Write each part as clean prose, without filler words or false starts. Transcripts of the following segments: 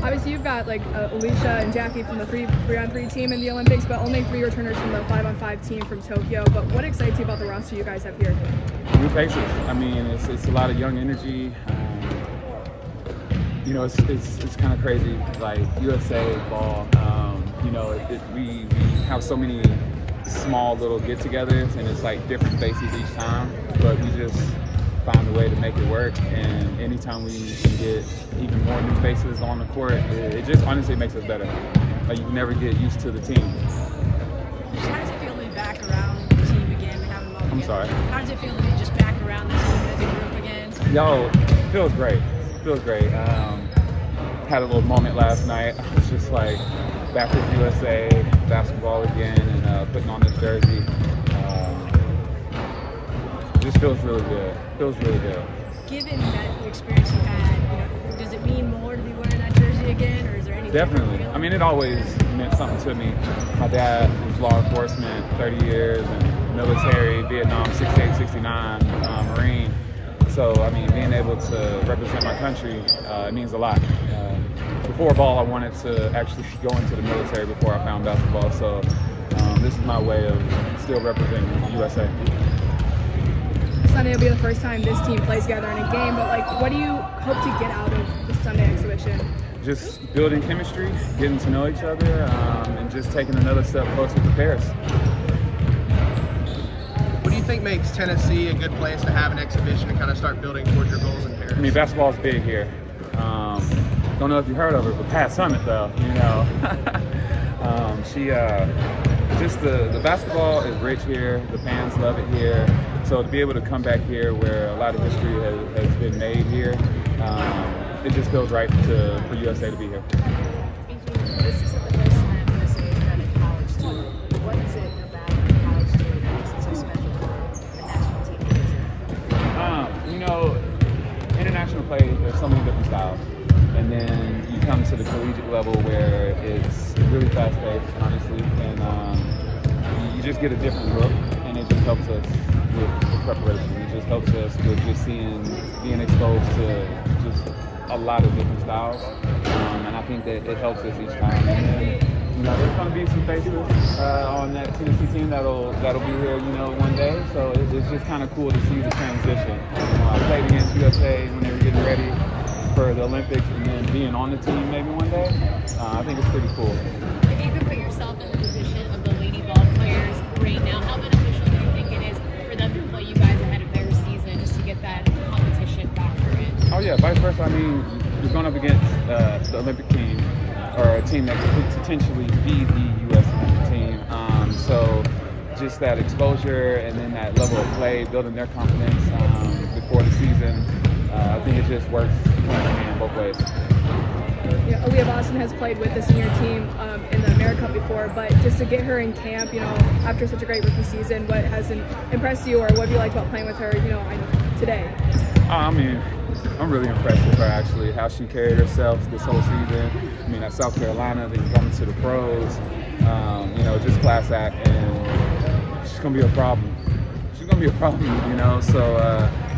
Obviously, you've got like Aliyah and Jackie from the 3-on-3 team in the Olympics, but only 3 returners from the 5-on-5 team from Tokyo. But what excites you about the roster you guys have here? New faces. I mean, it's a lot of young energy. You know, it's kind of crazy. Like USA ball. You know, we have so many small little get-togethers, and it's like different faces each time. But we just find a way to make it work, and anytime we can get even more new faces on the court, it just honestly makes us better. Like, you can never get used to the team. How does it feel to be back around the team again? I'm sorry? How does it feel to be just back around the team as a group again? Yo, feels great. Feels great. Had a little moment last night. I was just like, back with USA basketball again, and putting on this jersey. Just feels really good. Feels really good. Given that experience you had, does it mean more to be wearing that jersey again, or is there anything? Definitely. I mean, it always meant something to me. My dad was law enforcement, 30 years, and military, Vietnam, 68, 69, Marine. So, I mean, being able to represent my country, it means a lot. Before ball, I wanted to actually go into the military before I found basketball. So, this is my way of still representing the USA. Sunday will be the first time this team plays together in a game, but like, what do you hope to get out of the Sunday exhibition? Just building chemistry, getting to know each other, and just taking another step closer to Paris. What do you think makes Tennessee a good place to have an exhibition and kind of start building towards your goals in Paris? I mean, basketball is big here. Don't know if you heard of her, but Pat Summitt, though, you know. Just the basketball is rich here. The fans love it here. So to be able to come back here where a lot of history has been made here, it just feels right for USA to be here. This isn't the first time USA has done a college team. What is it about the college team that makes it so special for the national team? You know, international play, there's so many different styles. And then you come to the collegiate level where it's really fast-paced, honestly, and you just get a different look, and it just helps us with preparation. It just helps us with just being exposed to just a lot of different styles, and I think that it helps us each time. And then, you know, there's going to be some faces on that Tennessee team that'll be here, you know, one day. So it's just kind of cool to see the transition. I played against USA when they were getting ready for the Olympics, and then being on the team maybe one day. I think it's pretty cool. If you could put yourself in the position of the Lady Vol players right now, how beneficial do you think it is for them to play you guys ahead of their season just to get that competition factor in? Oh yeah, vice versa. I mean, you're going up against the Olympic team, or a team that could potentially be the U.S. Olympic team. So just that exposure and then that level of play, building their confidence before the season, I think it just works in both ways. Yeah, Aliyah Boston has played with the senior team in the America Cup before, but just to get her in camp, you know, after such a great rookie season, what has impressed you, or what have you liked about playing with her, you know, today? I mean, I'm really impressed with her, actually, how she carried herself this whole season. I mean, at South Carolina, then coming to the pros, you know, just class act, and she's going to be a problem. She's going to be a problem, you know, so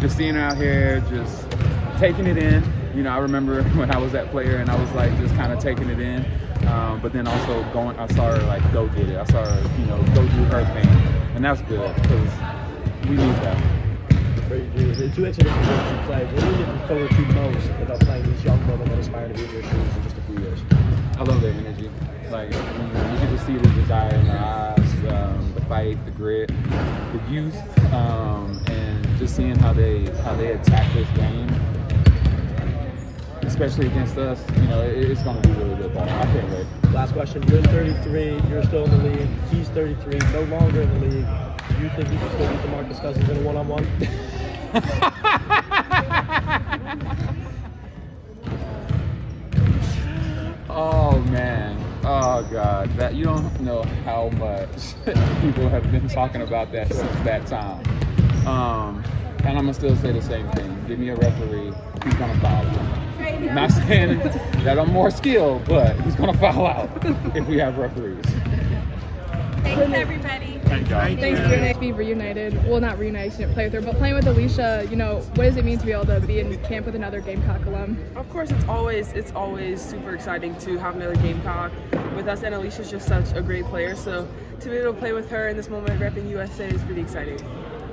just seeing her out here, just taking it in. You know, I remember when I was that player and I was like just kind of taking it in, but then also I saw her like go get it. I saw her, you know, go do her thing, and that's good because we need that. The two exhibition games you played, what are you looking forward to most about playing these young women that aspire to be in your shoes in just a few years? I love their energy. Like, you can just see the desire in their eyes, the fight, the grit, the youth, and just seeing how they attack this game. Especially against us, you know, it's going to be really good. I can't wait. Last question. You're 33. You're still in the league. He's 33. No longer in the league. Do you think he can still beat DeMarcus Cousins in a one-on-one? Oh man. Oh God. That you don't know how much people have been talking about that since that time. And I'm gonna still say the same thing. Give me a referee. He's gonna foul out. I'm not saying that I'm more skilled, but he's gonna foul out if we have referees. Thanks, everybody. Thank y'all. Thanks for to be reunited. Well, not reunited, she didn't play with her, but playing with Aliyah, you know, what does it mean to be able to be in camp with another Gamecock alum? Of course, it's always super exciting to have another Gamecock with us, and Aliyah's just such a great player. So to be able to play with her in this moment, repping USA, is pretty exciting.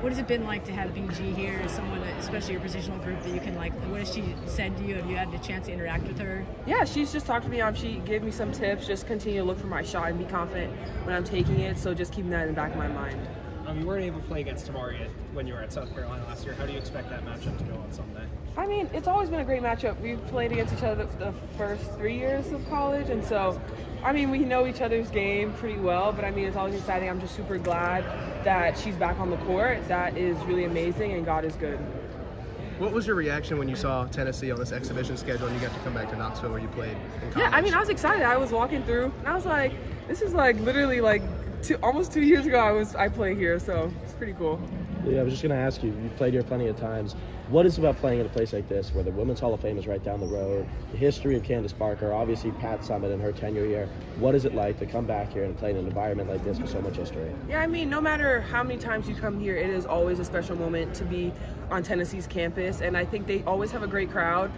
What has it been like to have BG here, as someone, especially your positional group, that you can what has she said to you? Have you had the chance to interact with her? Yeah, she's just talked to me. She gave me some tips. Just continue to look for my shot and be confident when I'm taking it. So just keeping that in the back of my mind. You weren't able to play against Tamari when you were at South Carolina last year. How do you expect that matchup to go on Sunday? I mean, it's always been a great matchup. We've played against each other the first 3 years of college, and so, I mean, we know each other's game pretty well, but I mean, it's always exciting. I'm just super glad that she's back on the court. That is really amazing, and God is good. What was your reaction when you saw Tennessee on this exhibition schedule and you got to come back to Knoxville where you played in college? Yeah, I mean, I was excited. I was walking through, and I was like, this is like literally like almost 2 years ago I played here, so it's pretty cool. Yeah, I was just going to ask you, you've played here plenty of times. What is it about playing in a place like this where the Women's Hall of Fame is right down the road, the history of Candace Parker, obviously Pat Summitt in her tenure here? What is it like to come back here and play in an environment like this with so much history? Yeah, I mean, no matter how many times you come here, it is always a special moment to be on Tennessee's campus, and I think they always have a great crowd.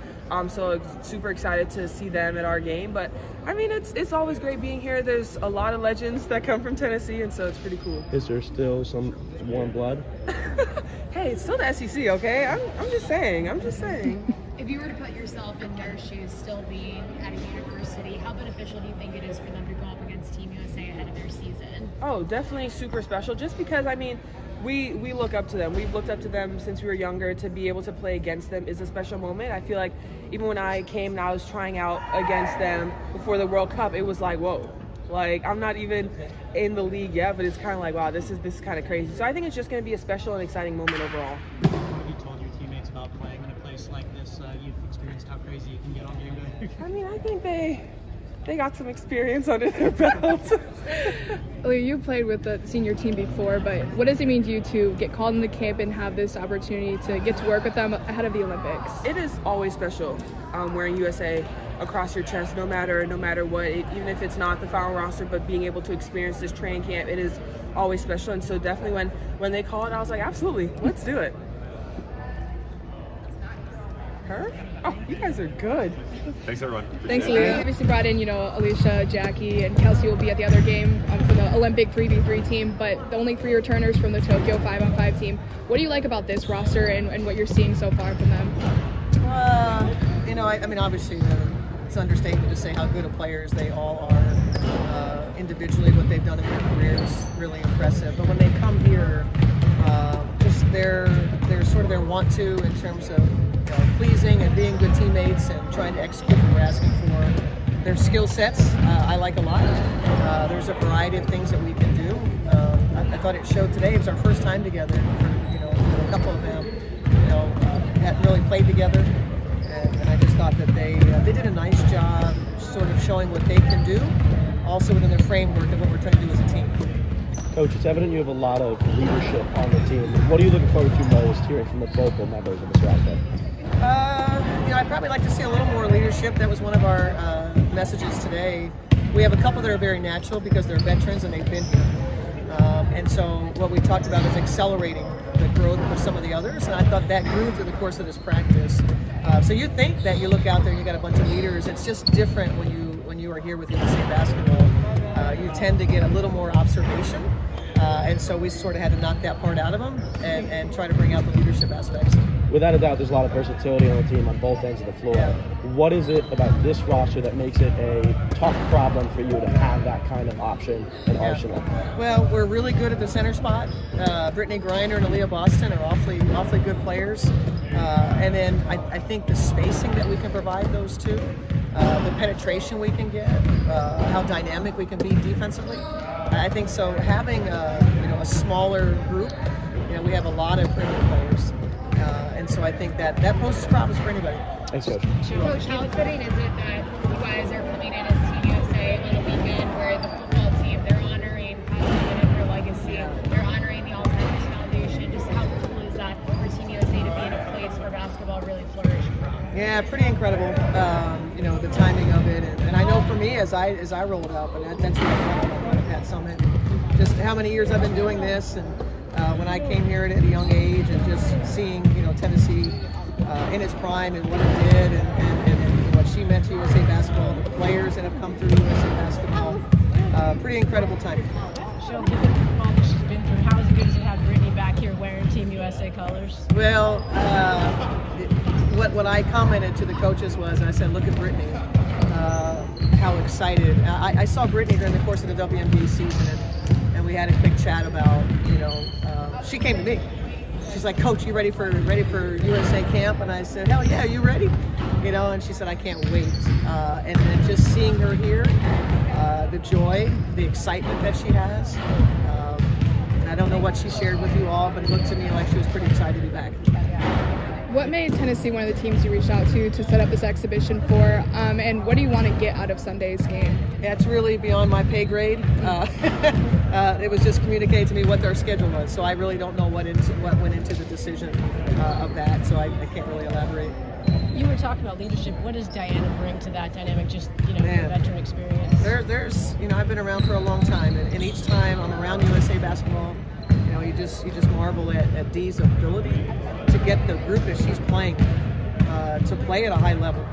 So super excited to see them at our game. But I mean, it's always great being here. There's a lot of legends that come from Tennessee, and so it's pretty cool. Is there still some warm blood? Hey, it's still the SEC, okay? I'm just saying. If you were to put yourself in their shoes, still being at a university, how beneficial do you think it is for them to go up against Team USA ahead of their season? Oh, definitely super special. Just because, I mean, we look up to them. We've looked up to them since we were younger. To be able to play against them is a special moment. I feel like even when I came and I was trying out against them before the World Cup, it was like, whoa. Like, I'm not even in the league yet, but it's kind of like, wow, this is kind of crazy. So I think it's just going to be a special and exciting moment overall. What have you told your teammates about playing in a place like this? You've experienced how crazy you can get on game day. I mean, I think they got some experience under their belts. Aliyah, you played with the senior team before, but what does it mean to you to get called into camp and have this opportunity to get to work with them ahead of the Olympics? It is always special wearing USA across your chest, no matter what, even if it's not the final roster, but being able to experience this training camp, it is always special. And so definitely when they called, I was like, absolutely, let's do it. Her? Oh, you guys are good. Thanks, everyone. Thanks, Aliyah. Obviously brought in, Alicia, Jackie, and Kelsey will be at the other game for the Olympic 3v3 team, but the only 3 returners from the Tokyo 5-on-5 team. What do you like about this roster and what you're seeing so far from them? I mean, obviously, it's an understatement to say how good of players they all are. Individually, what they've done in their career is really impressive. But when they come here, just their sort of their want to in terms of pleasing and being good teammates and trying to execute what we're asking for. Their skill sets, I like a lot. There's a variety of things that we can do. I thought it showed today. It was our first time together. For a couple of them, hadn't really played together, and I just thought that they did a nice job, sort of showing what they can do, also within their framework of what we're trying to do as a team. Coach, it's evident you have a lot of leadership on the team. What are you looking forward to most hearing from the vocal members of this roster? I'd probably like to see a little more leadership. That was one of our messages today. We have a couple that are very natural because they're veterans and they've been here. And so what we talked about is accelerating the growth of some of the others, and I thought that grew through the course of this practice. So you think that you look out there and you got a bunch of leaders. It's just different when you are here with USA basketball. You tend to get a little more observation, and so we sort of had to knock that part out of them and try to bring out the leadership aspects. Without a doubt, there's a lot of versatility on the team on both ends of the floor. Yeah. What is it about this roster that makes it a tough problem for you to have that kind of option and arsenal? Well, we're really good at the center spot. Brittney Griner and Aliyah Boston are awfully good players. And then I think the spacing that we can provide those two, the penetration we can get, how dynamic we can be defensively. I think so. Having a smaller group, we have a lot of perimeter players. And so I think that poses problems for anybody. Thanks, Coach. Coach, how fitting is it that you guys are coming in as Team USA on a weekend where the football team, they're honoring Pat Summitt and her legacy, they're honoring the Alzheimer's Foundation. Just how cool is that for Team USA to be in a place where basketball really flourished from? Yeah, pretty incredible. The timing of it, and I know for me as I roll it out, but that's really Pat Summitt. just how many years I've been doing this, and when I came here at a young age, and just seeing Tennessee in its prime and what it did, and what she meant to USA basketball, the players that have come through USA basketball, pretty incredible time. Cheryl, given all that she's been through, how is it good to have Brittney back here wearing Team USA colors? Well, what I commented to the coaches was, I said, look at Brittney, how excited. I saw Brittney during the course of the WNBA season, and we had a quick chat about, she came to me. She's like, Coach, you ready for USA camp? And I said, hell yeah, you ready? And she said, I can't wait. And then just seeing her here, the joy, the excitement that she has. And I don't know what she shared with you all, but it looked to me like she was pretty excited to be back. What made Tennessee one of the teams you reached out to set up this exhibition for? And what do you want to get out of Sunday's game? Yeah, it's really beyond my pay grade. It was just communicated to me what their schedule was, so I really don't know what went into the decision of that, so I can't really elaborate. You were talking about leadership. What does Diana bring to that dynamic, just your veteran experience? There's I've been around for a long time, and each time I'm around USA basketball, you just marvel at Dee's ability to get the group that she's playing to play at a high level.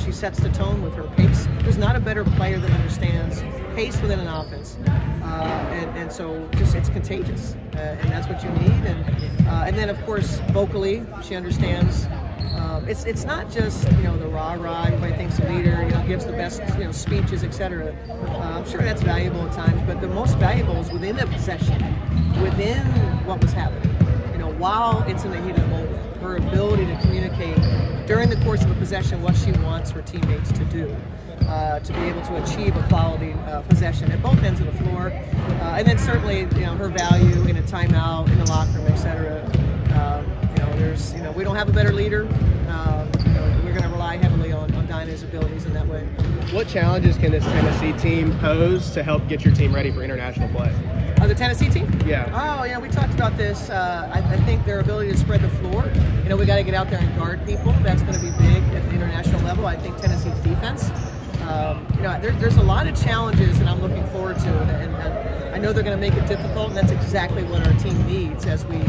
She sets the tone with her pace. There's not a better player that understands pace within an offense, and so just it's contagious, and that's what you need. And then of course vocally, she understands. It's not just the rah-rah, everybody thinks a leader gives the best speeches, etc. I'm sure that's valuable at times, but the most valuable is within the possession, within what was happening. While it's in the heat of the moment, her ability to communicate during the course of a possession what she wants her teammates to do, to be able to achieve a quality possession at both ends of the floor, and then certainly her value in a timeout, in the locker room, etc. There's we don't have a better leader. We're going to rely heavily on Dinah's abilities in that way. What challenges can this Tennessee team pose to help get your team ready for international play? The Tennessee team? Yeah. Oh, yeah, we talked about this. I think their ability to spread the floor. We got to get out there and guard people. That's going to be big at the international level. I think Tennessee's defense. There's a lot of challenges that I'm looking forward to, and I know they're going to make it difficult, and that's exactly what our team needs as we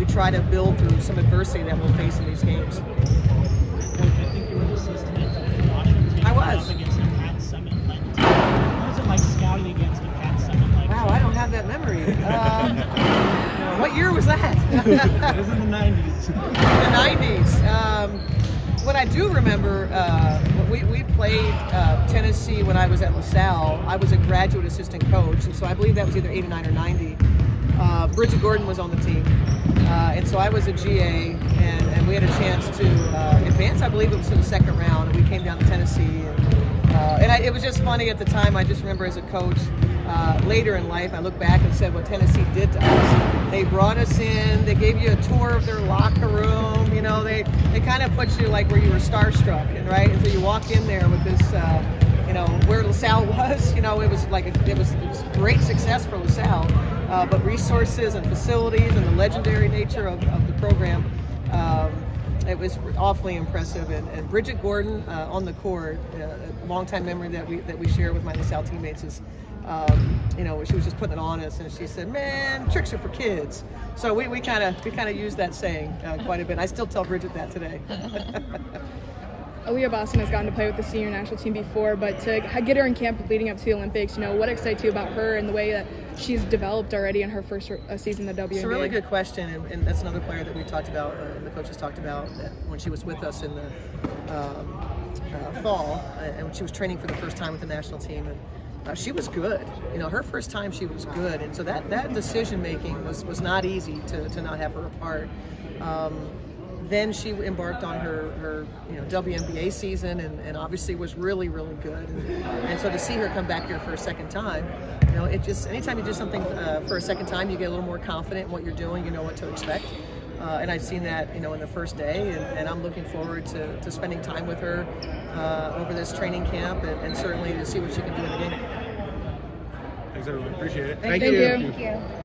try to build through some adversity that we'll face in these games. Coach, I think you were the assistant at Washington. I was. Against the Pat Summit. What was it like scouting against the Pat Summit? Wow, I don't have that memory. What year was that? It was in the 90s. The 90s. What I do remember, we played Tennessee when I was at LaSalle. I was a graduate assistant coach, and so I believe that was either 89 or 90. Bridget Gordon was on the team, and so I was a GA, and we had a chance to advance. I believe it was to the second round, and we came down to Tennessee. It was just funny at the time. I just remember as a coach, later in life, I look back and said what Tennessee did to us. They brought us in. They gave you a tour of their locker room. They kind of put you like where you were starstruck, and so you walk in there with this, where LaSalle was. It was great success for LaSalle, but resources and facilities and the legendary nature of the program. It was awfully impressive, and Bridget Gordon on the court, a longtime memory that we share with my LaSalle teammates is, she was just putting it on us, and she said, "Man, tricks are for kids." So we kind of use that saying quite a bit. I still tell Bridget that today. Aliyah Boston has gotten to play with the senior national team before, but to get her in camp leading up to the Olympics, what excites you about her and the way that she's developed already in her first season in the WNBA? It's a really good question, and that's another player that we talked about, the coaches talked about, that when she was with us in the fall, and when she was training for the first time with the national team, and she was good. Her first time she was good, and so that decision making was not easy to not have her a part. Then she embarked on her WNBA season, and obviously was really, really good. And so to see her come back here for a second time, it just, anytime you do something for a second time, you get a little more confident in what you're doing, you know what to expect. And I've seen that, in the first day, and I'm looking forward to spending time with her over this training camp, and certainly to see what she can do in the game. Thanks, everyone. Appreciate it. Thank you.